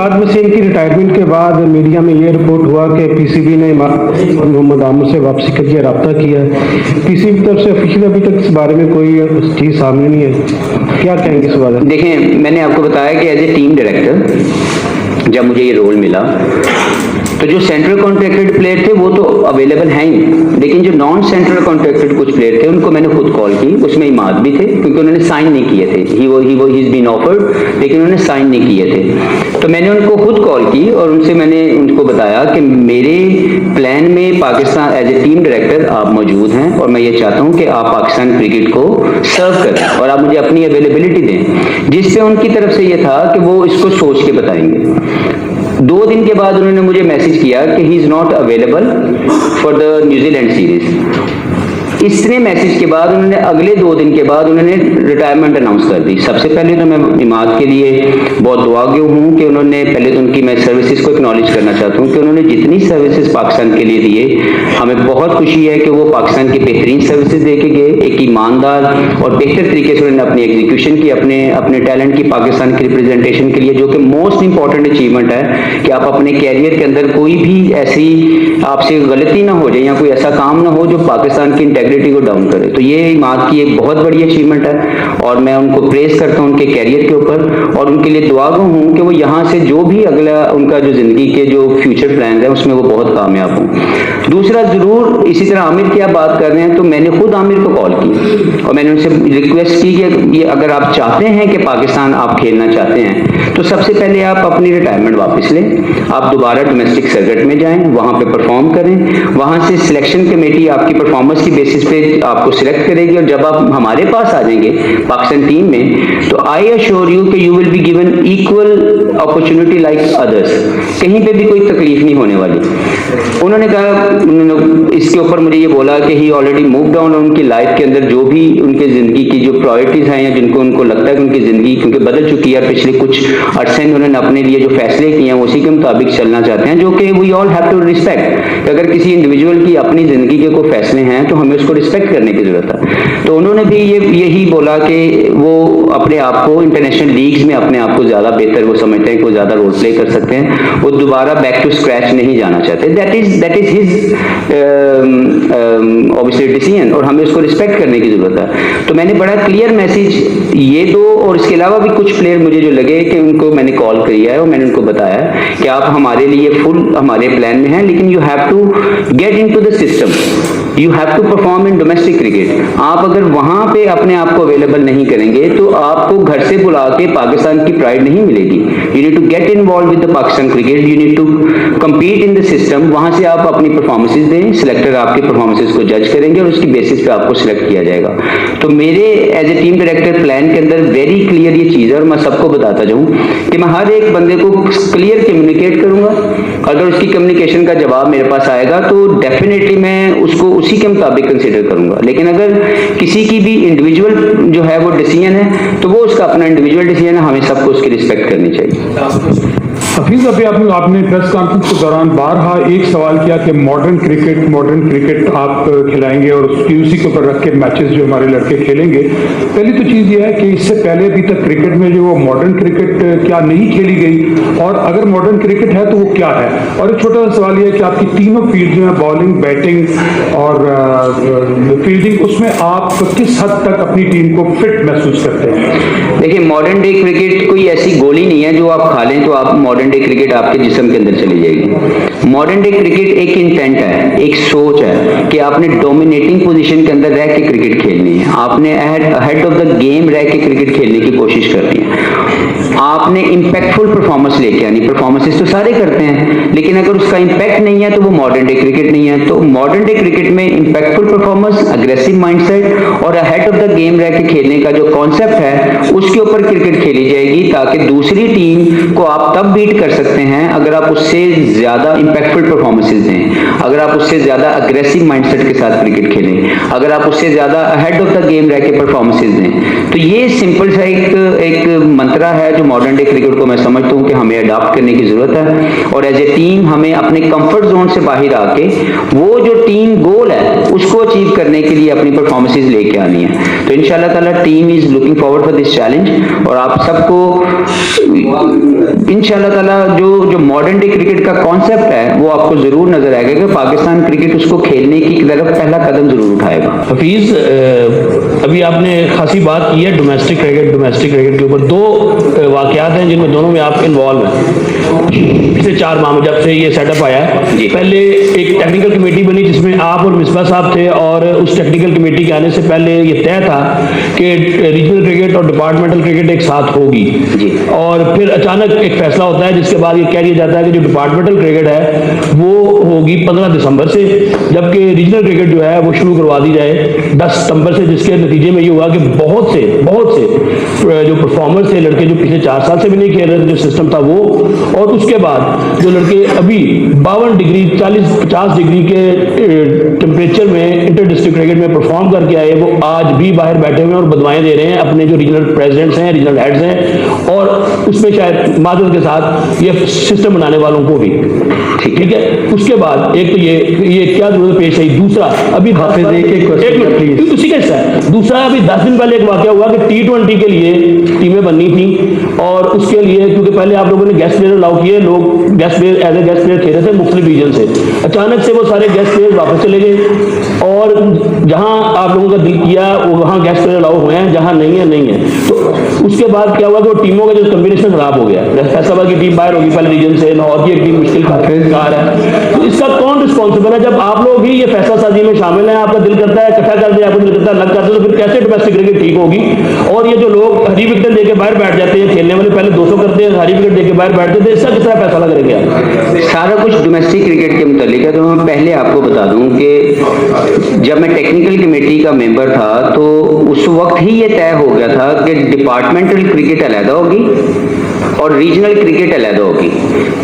बाद में से इनकी रिटायरमेंट के बाद मीडिया में ये रिपोर्ट हुआ कि पीसीबी ने मोहम्मद आमिर से वापसी के लिए रब्ता किया है। पीसीबी की तरफ से ऑफिशियल अभी तक इस बारे में कोई चीज़ सामने नहीं है, क्या कहेंगे इस बारे में? देखें, मैंने आपको बताया कि एज ए टीम डायरेक्टर जब मुझे ये रोल मिला तो जो सेंट्रल कॉन्ट्रैक्टेड प्लेयर थे वो तो अवेलेबल हैं ही, लेकिन जो नॉन सेंट्रल कॉन्ट्रैक्टेड कुछ प्लेयर थे उनको मैंने खुद कॉल की। उसमें इमाद भी थे क्योंकि उन्होंने साइन नहीं किए थे। ही इज बीन ऑफर्ड, लेकिन उन्होंने साइन नहीं किए थे। तो मैंने उनको खुद कॉल की और उनसे मैंने उनको बताया कि मेरे प्लान में Pakistan as a team director आप मौजूद हैं और मैं ये चाहता हूँ कि आप पाकिस्तान क्रिकेट को सर्व करें और आप मुझे अपनी अवेलेबिलिटी दें, जिससे उनकी तरफ से ये था कि वो इसको सोच के बताएंगे। 2 दिन के बाद उन्होंने मुझे मैसेज किया कि he is not available for the New Zealand series. इसने मैसेज के बाद उन्होंने अगले 2 दिन के बाद उन्होंने रिटायरमेंट अनाउंस कर दी। सबसे पहले तो मैं इमाद के लिए बहुत दुआगो हूँ कि उन्होंने पहले तो उनकी मैं सर्विसेज को एक्नॉलेज करना चाहता हूँ कि उन्होंने जितनी सर्विसेज पाकिस्तान के लिए दिए, हमें बहुत खुशी है कि वो पाकिस्तान की बेहतरीन सर्विसेज दे के गए। एक ईमानदार और बेहतर तरीके से उन्होंने अपनी एग्जीक्यूशन की, अपने टैलेंट की पाकिस्तान की रिप्रेजेंटेशन के लिए, जो कि मोस्ट इंपॉर्टेंट अचीवमेंट है कि आप अपने कैरियर के अंदर कोई भी ऐसी आपसे गलती ना हो जाए या कोई ऐसा काम ना हो जो पाकिस्तान की इंटेग्रिटी को डाउन करे। तो ये इमाद की एक बहुत बड़ी अचीवमेंट है और मैं उनको प्रेज करता हूँ उनके कैरियर के ऊपर और उनके लिए दुआगो हूँ कि वो यहाँ से जो भी अगला उनका जो जिंदगी के जो फ्यूचर प्लान है उसमें वो बहुत कामयाब हों। दूसरा, जरूर इसी तरह आमिर की आप बात कर रहे हैं तो मैंने खुद आमिर को कॉल की और मैंने उनसे रिक्वेस्ट की कि ये अगर आप चाहते हैं कि पाकिस्तान आप खेलना चाहते हैं तो सबसे पहले आप अपनी रिटायरमेंट वापस लें, आप दोबारा डोमेस्टिक सर्किट में जाएं, वहां पे परफॉर्म करें, वहां से सिलेक्शन कमेटी आपकी परफॉर्मेंस की बेसिस पे आपको सिलेक्ट करेगी और जब आप हमारे पास आ जाएंगे पाकिस्तान टीम में तो आई अश्योर यू कि you will be given equal opportunity like others. कहीं पे भी कोई तकलीफ नहीं होने वाली। उन्होंने कहा, उन्होंने इसके ऊपर मुझे ये बोला कि ही ऑलरेडी मूव डाउन, उनकी लाइफ के अंदर जो भी उनके जिंदगी की जो प्रायोरिटीज हैं या जिनको उनको लगता है कि उनकी जिंदगी क्योंकि बदल चुकी है, पिछले कुछ अरसे में उन्होंने अपने लिए जो फैसले किए हैं उसी के मुताबिक चलना चाहते हैं, जो कि we all have to respect. अगर किसी इंडिविजुअल की अपनी जिंदगी के कोई फैसले हैं तो हमें उसको रिस्पेक्ट करने की जरूरत है। तो उन्होंने भी यही बोला कि वो अपने आप को इंटरनेशनल लीग्स में अपने आप को ज्यादा बेहतर वो समझते हैं कि वो ज्यादा रोल प्ले कर सकते हैं, वो दोबारा बैक टू स्क्रैच नहीं जाना चाहते। That is his obviously decision और हमें उसको रिस्पेक्ट करने की जरूरत है। तो मैंने बड़ा क्लियर मैसेज ये दो और इसके अलावा भी कुछ प्लेयर मुझे जो लगे कि उनको मैंने कॉल किया है और मैंने उनको बताया कि आप हमारे लिए फुल हमारे प्लान में हैं, लेकिन you have to get into the system, you have to perform in domestic cricket. आप अगर वहां पे अपने आप को अवेलेबल नहीं करेंगे तो आपको घर से बुला के पाकिस्तान की प्राइड नहीं मिलेगी। You need to get involve with the Pakistan cricket, you need to compete in the system. वहां से आप अपनी परफॉर्मेंसेज दें, सिलेक्टर आपके परफॉर्मेंसेज को जज करेंगे और उसकी बेसिस पे आपको सिलेक्ट किया जाएगा। तो मेरे as a team director plan के अंदर वेरी क्लियर ये चीज है और मैं सबको बताता जाऊं कि मैं हर एक बंदे को क्लियर कम्युनिकेट करूंगा। अगर उसकी कम्युनिकेशन का जवाब मेरे पास आएगा तो डेफिनेटली मैं उसको उसी के मुताबिक कंसीडर करूंगा। लेकिन अगर किसी की भी इंडिविजुअल जो है वो डिसीजन है तो वो उसका अपना इंडिविजुअल डिसीजन है, हमें सबको उसकी रिस्पेक्ट करनी चाहिए। हफीज, अभी आपने प्रेस कॉन्फ्रेंस के दौरान बारहा एक सवाल किया कि मॉडर्न क्रिकेट आप खिलाएंगे और उसी के ऊपर रख के मैचेस जो हमारे लड़के खेलेंगे। पहली तो चीज़ ये है कि इससे पहले अभी तक क्रिकेट में जो वो मॉडर्न क्रिकेट क्या नहीं खेली गई और अगर मॉडर्न क्रिकेट है तो वो क्या है। और एक छोटा सा सवाल ये है कि आपकी तीनों फील्ड जो है बॉलिंग, बैटिंग और फील्डिंग, उसमें आप किस हद तक अपनी टीम को फिट महसूस करते हैं? देखिए, मॉडर्न डे क्रिकेट कोई ऐसी गोली नहीं है जो आप खा लें तो आप मॉडर्न डे क्रिकेट आपके जिस्म के अंदर चली जाएगी। मॉडर्न डे क्रिकेट एक इंटेंट है, एक सोच है कि आपने डोमिनेटिंग पोजीशन के अंदर रह के क्रिकेट खेलनी है, आपने हेड ऑफ द गेम रह के क्रिकेट खेलने की कोशिश करनी है, आपने इंपैक्टफुल परफॉर्मेंस लेके आनी। परफॉर्मेंसेस तो सारे करते हैं लेकिन अगर उसका इंपैक्ट नहीं है तो वो मॉडर्न डे क्रिकेट नहीं है। तो मॉडर्न डे क्रिकेट में इंपैक्टफुल परफॉर्मेंस, अग्रेसिव माइंडसेट और हेड ऑफ द गेम रह के खेलने का जो कॉन्सेप्ट है उसके ऊपर क्रिकेट खेली जाएगी ताकि दूसरी टीम को आप तब बीट कर सकते हैं अगर आप उससे ज्यादा इंपैक्टफुल परफॉर्मेंसेस दें, अगर आप उससे ज्यादा अग्रेसिव माइंडसेट के साथ क्रिकेट खेलें, अगर आप उससे ज्यादा हेड ऑफ द गेम रह के परफॉर्मेंसेस दें। तो ये सिंपल सा एक मंत्रा है जो मॉडर्न डे क्रिकेट को मैं समझता हूं कि हमें अडॉप्ट करने की जरूरत है और एज ए टीम हमें अपने कंफर्ट जोन से बाहर आके वो जो टीम गोल है उसको अचीव करने के लिए अपनी परफॉर्मेंसेस लेके आनी है। तो इंशाल्लाह ताला team is looking forward for this challenge और आप सबको इंशाल्लाह ताला जो मॉडर्न डे क्रिकेट का कॉन्सेप्ट है वो आपको जरूर नजर आएगा कि पाकिस्तान क्रिकेट उसको खेलने की तरफ पहला कदम जरूर उठाएगा। हफीज, अभी आपने खासी बात की है डोमेस्टिक क्रिकेट के ऊपर। दो वाकयात हैं जिनमें दोनों में आप इन्वॉल्व हैं। पिछले 4 माह में जब से ये सेटअप आया है, पहले एक टेक्निकल कमेटी बनी जिसमें आप और मिसबा साहब थे, और उस टेक्निकल कमेटी के आने से पहले ये तय था कि रीजनल क्रिकेट और डिपार्टमेंटल क्रिकेट एक साथ होगी। और फिर अचानक एक फैसला होता है जिसके बाद ये कह दिया जाता है कि जो डिपार्टमेंटल क्रिकेट है वो होगी 15 दिसंबर से, जबकि रीजनल क्रिकेट जो है वो शुरू करवा दी जाए 10 सितंबर से, जिसके नतीजे में ये हुआ कि बहुत से जो परफॉर्मर्स थे लड़के जो पिछले 4 साल से भी नहीं खेल रहे थे, जो सिस्टम था वो, और उसके बाद जो लड़के अभी 52 डिग्री 40-50 डिग्री के टेम्परेचर में इंटर डिस्ट्रिक्ट क्रिकेट में परफॉर्म करके आए, वो आज भी बाहर बैठे हुए हैं और बदवाएं दे रहे हैं अपने जो रीजनल प्रेसिडेंट्स हैं, रीजनल हेड्स हैं, और उसमें शायद मादल के साथ ये सिस्टम बनाने वालों को भी। ठीक है, उसके बाद एक तो ये क्या जरूरत पेश आई। दूसरा अभी उसी का हिस्सा है। दूसरा अभी 10 दिन पहले एक वाकया हुआ कि T20 के लिए टीमें बननी थी, और उसके लिए क्योंकि पहले आप लोगों ने गेस्ट प्लेयर अलाउ किए, लोग guest player as a guest player खेल रहे थे मुख्तलिफ रीजन से, अचानक से वो सारे गेस्ट प्लेयर वापस चले गए, और जहां आप लोगों का दिल किया वो वहां गेस्ट प्लेयर अलाउ हुए हैं, जहां नहीं है। तो उसके बाद क्या हुआ कि वो टीमों का जो कॉम्बिनेशन खराब हो गया। फैसलाबाद की टीम बाहर होगी पहले रीजन से, लाहौर की एक टीम मुश्किल कार है। तो इसका कौन रिस्पॉन्सिबल है? जब आप लोग ही ये फैसला साजी में शामिल हैं, आपका दिल करता है इकट्ठा कर दे, आपको दिल करता है अलग कर दे, तो फिर कैसे डोमेस्टिक क्रिकेट ठीक होगी? और ये जो लोग हरी विकेट देके बाहर बैठ जाते हैं, खेलने वाले पहले 200 करते हैं, हरी विकेट देके बाहर बैठ जाते हैं, इसका किस तरह फैसला करेंगे आप? सारा कुछ डोमेस्टिक क्रिकेट के मुतालिक है। तो मैं पहले आपको बता दूं कि जब मैं टेक्निकल कमेटी का मेंबर था तो उस वक्त ही ये तय हो गया था कि डिपार्टमेंटल क्रिकेट अलग होगी और रीजनल क्रिकेट अलग होगी।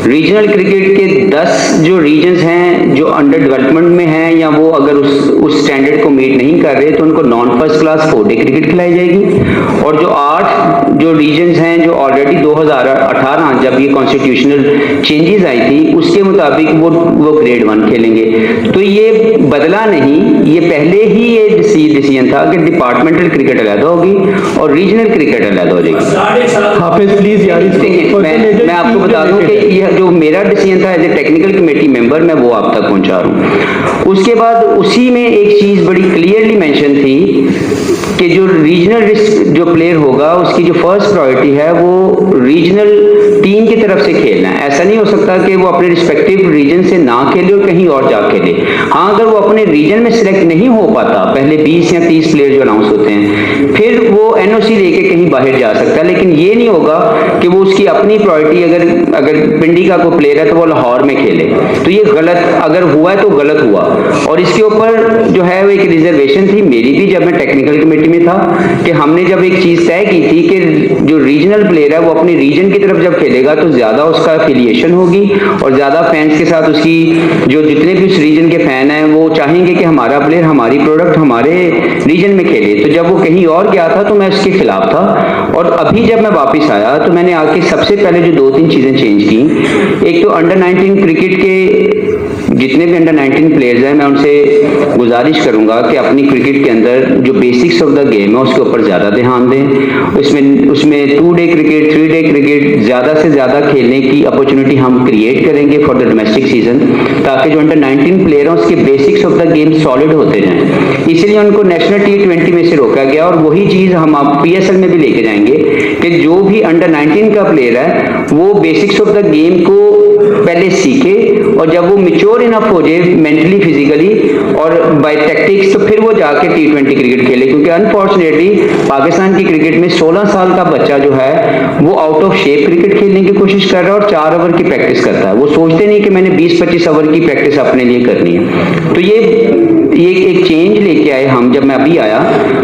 रीजनल क्रिकेट के 10 जो रीजन्स हैं जो अंडर डेवलपमेंट में हैं, या वो अगर उस स्टैंडर्ड को मीट नहीं कर रहे, तो उनको नॉन फर्स्ट क्लास 4-डे क्रिकेट खिलाई जाएगी। और जो 8 जो रीजन्स हैं जो ऑलरेडी 2018 जब ये कॉन्स्टिट्यूशनल चेंजेस आई थी उसके मुताबिक वो ग्रेड 1 खेलेंगे। तो ये बदला नहीं, ये पहले ही ये डिसीजन था कि डिपार्टमेंटल क्रिकेट अलग होगी और रीजनल क्रिकेट अलग हो जाएगी। हाफिज प्लीज यार, मैं आपको बता दूं कि यह जो मेरा डिसीजन था as a technical committee member, मैं वो आप तक पहुंचा रहा हूं। उसके बाद उसी में एक चीज बड़ी क्लियरली मेंशन थी कि जो रीजनल जो प्लेयर होगा उसकी जो फर्स्ट प्रायोरिटी है वो रीजनल टीम की तरफ से खेलना है। ऐसा नहीं हो सकता कि वो अपने रिस्पेक्टिव रीजन से ना खेले और कहीं और जा खेले। हाँ, अगर वो अपने रीजन में सिलेक्ट नहीं हो पाता, पहले 20 या 30 प्लेयर जो अनाउंस होते हैं, फिर वो एनओसी लेके कहीं बाहर जा सकता है, लेकिन ये नहीं होगा कि वो उसकी अपनी प्रायोरिटी अगर पिंडी का कोई प्लेयर है तो वो लाहौर में खेले। तो ये गलत, अगर हुआ है तो गलत हुआ। और इसके ऊपर जो है वो एक रिजर्वेशन थी मेरी भी जब मैं टेक्निकल कमेटी में था, कि हमने जब एक चीज तय की थी कि जो रीजनल प्लेयर है वो अपने रीजन की तरफ जब खेलेगा तो ज्यादा उसका एफिलिएशन होगी और ज्यादा फैंस के साथ उसकी जो जितने भी उस रीजन के फैन हैं वो चाहेंगे कि हमारा प्लेयर हमारी प्रोडक्ट हमारे रीजन में खेले। तो जब वो कहीं और गया था तो मैं उसके खिलाफ था, और अभी जब मैं वापस आया तो मैंने आके सबसे पहले जो 2-3 चीजें चेंज की। एक तो अंडर 19 क्रिकेट के जितने भी अंडर 19 प्लेयर्स हैं मैं उनसे गुजारिश करूंगा कि अपनी क्रिकेट के अंदर जो बेसिक्स ऑफ द गेम है उसके ऊपर ज्यादा ध्यान दें। उसमें 2-डे क्रिकेट 3-डे क्रिकेट ज्यादा से ज्यादा खेलने की अपॉर्चुनिटी हम क्रिएट करेंगे फॉर द डोमेस्टिक सीजन, ताकि जो अंडर 19 प्लेयर हैं उसके basics of the game solid होते जाएं। इसलिए उनको नेशनल T20 में से रोका गया, और वही चीज हम PSL में भी लेके जाएंगे कि जो भी अंडर 19 का प्लेयर है वो बेसिक्स ऑफ द गेम को पहले सीखे, और जब वो मैच्योर इनफ हो जाए मेंटली फिजिकली और बाय टैक्टिक्स, तो फिर वो जाके T20 क्रिकेट खेले। क्योंकि अनफॉर्चुनेटली पाकिस्तान की क्रिकेट में 16 साल का बच्चा जो है वो आउट ऑफ शेप क्रिकेट खेलने की कोशिश कर रहा है और 4 ओवर की प्रैक्टिस करता है। वो सोचते नहीं कि मैंने 20-25 ओवर की प्रैक्टिस अपने लिए करनी है। तो ये एक चेंज लेके आए हम जब मैं अभी आया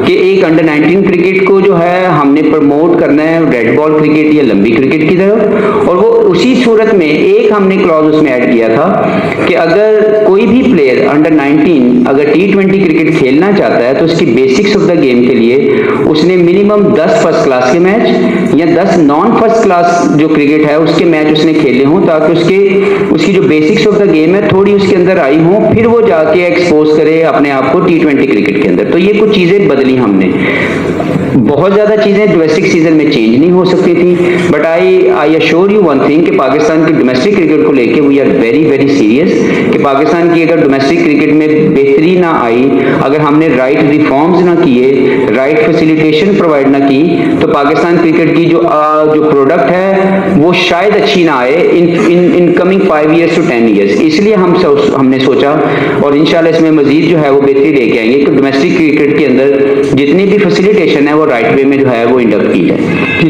कि एक अंडर 19 क्रिकेट को जो है हमने प्रमोट करना है रेड बॉल क्रिकेट या लंबी क्रिकेट की तरफ। और वो उसी सूरत में एक हमने क्लॉज उसमें ऐड किया था कि अगर कोई भी प्लेयर अंडर 19 अगर T20 क्रिकेट खेलना चाहता है तो उसकी बेसिक्स ऑफ द गेम के लिए उसने मिनिमम 10 फर्स्ट क्लास के मैच या 10 नॉन फर्स्ट क्लास जो क्रिकेट है उसके मैच उसने खेले हों, ताकि उसकी जो बेसिक्स ऑफ द गेम है थोड़ी उसके अंदर आई हो, फिर वो जाके एक्सपोज करे अपने आप को T20 क्रिकेट के अंदर। तो ये कुछ चीजें बदली हमने। बहुत ज़्यादा चीज़ें डोमेस्टिक सीजन में चेंज नहीं हो सकती थी, but I assure you one thing कि पाकिस्तान की डोमेस्टिक क्रिकेट को लेके we are very very serious कि पाकिस्तान की अगर डोमेस्टिक क्रिकेट में बेहतरी ना आई, अगर हमने राइट रिफॉर्म्स ना किए, राइट फैसिलिटेशन प्रोवाइड ना की, तो पाकिस्तान क्रिकेट की जो प्रोडक्ट है वो शायद अच्छी ना आए in coming 5 years to 10 years। इसलिए हमने सोचा और इंशाल्लाह इसमें मजीद जो है वो बेहतरी लेके आएंगे कि डोमेस्टिक क्रिकेट के अंदर जितनी भी फैसिलिटेशन है वो राइट वे में जो है वो इंडक्ट की जाए।